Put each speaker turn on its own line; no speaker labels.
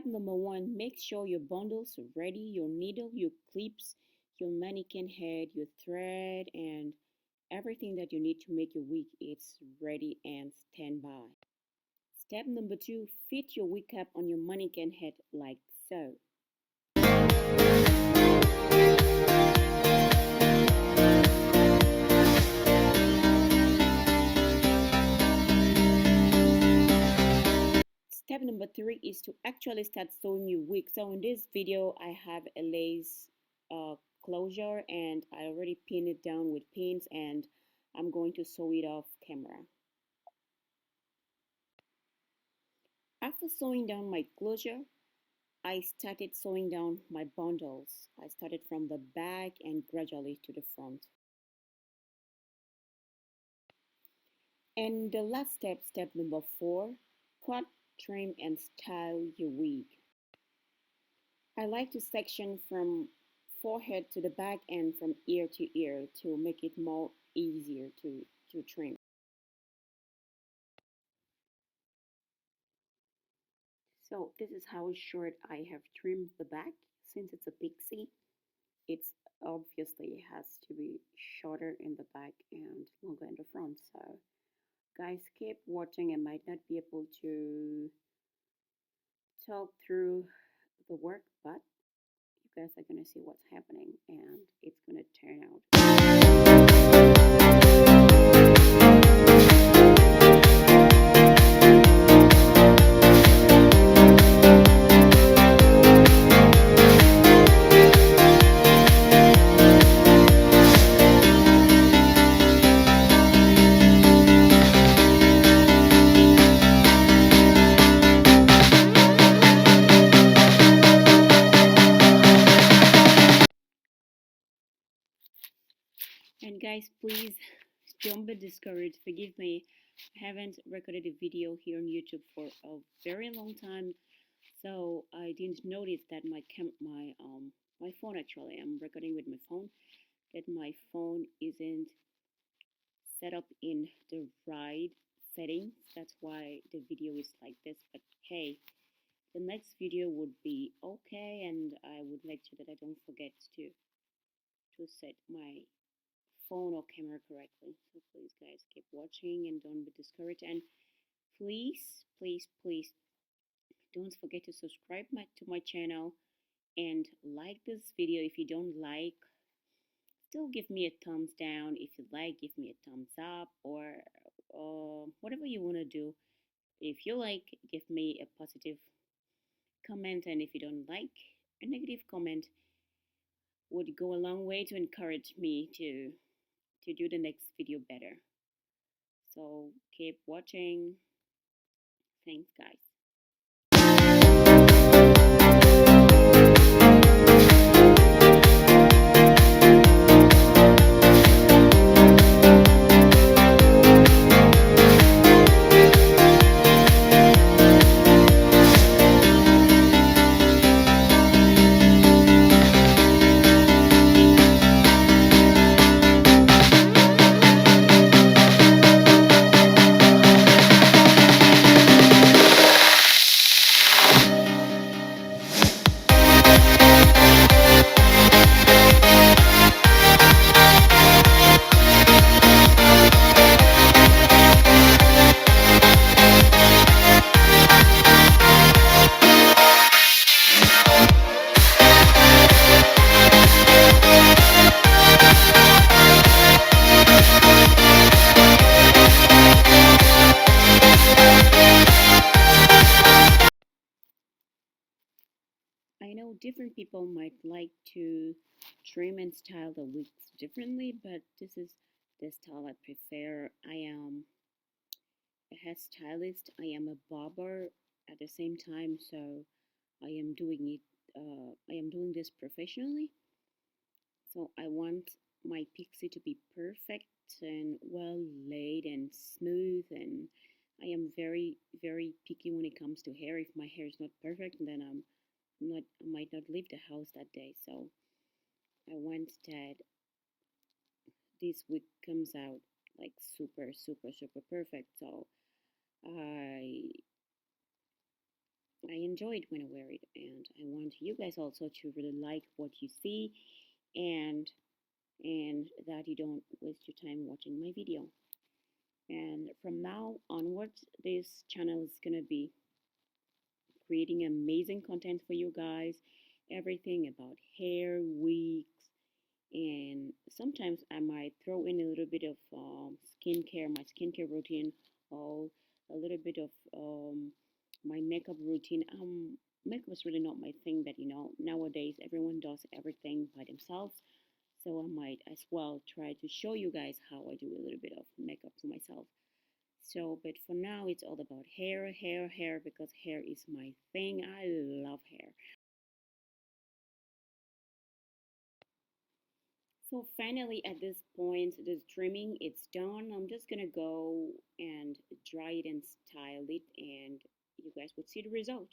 Step number one, make sure your bundles are ready, your needle, your clips, your mannequin head, your thread, and everything that you need to make your wig is ready and standby. Step number two, fit your wig cap on your mannequin head like so. Step number three is to actually start sewing your wig. So in this video, I have a lace closure and I already pinned it down with pins and I'm going to sew it off camera. After sewing down my closure, I started sewing down my bundles. I started from the back and gradually to the front. And the last step, step number four, cut, trim, and style your wig. I like to section from forehead to the back and from ear to ear to make it more easier to trim. So this is how short I have trimmed the back. Since it's a pixie, it's obviously has to be shorter in the back and longer in the front. So guys, keep watching. I might not be able to talk through the work, but you guys are gonna see what's happening and it's gonna turn And guys, please don't be discouraged. Forgive me. I haven't recorded a video here on YouTube for a very long time, so I didn't notice that my phone actually. I'm recording with my phone. That my phone isn't set up in the right settings. That's why the video is like this. But hey, the next video would be okay, and I would make sure that I don't forget to set my phone or camera correctly. So please guys keep watching and don't be discouraged, and please don't forget to subscribe to my channel and like this video. If you don't like, still give me a thumbs down. If you like, give me a thumbs up, or whatever you want to do. If you like, give me a positive comment, and if you don't like, a negative comment would go a long way to encourage me to do the next video better. So keep watching. Thanks, guys. I know different people might like to trim and style the wigs differently, but this is the style I prefer. I am a hairstylist, I am a barber at the same time, so I am doing it. I am doing this professionally, so I want my pixie to be perfect and well laid and smooth, and I am very picky when it comes to hair. If my hair is not perfect, then I might not leave the house that day. So I want that this wig comes out like super perfect. So I I enjoy it when I wear it, and I want you guys also to really like what you see, and that you don't waste your time watching my video. And from now onwards, this channel is gonna be creating amazing content for you guys, everything about hair, wigs, and sometimes I might throw in a little bit of skincare, my skincare routine, or a little bit of my makeup routine. Makeup is really not my thing, but nowadays everyone does everything by themselves. So I might as well try to show you guys how I do a little bit of makeup for myself. So, but for now, it's all about hair, hair, hair, because hair is my thing. I love hair. So finally, at this point, this trimming, it's done. I'm just gonna go and dry it and style it, and you guys would see the result.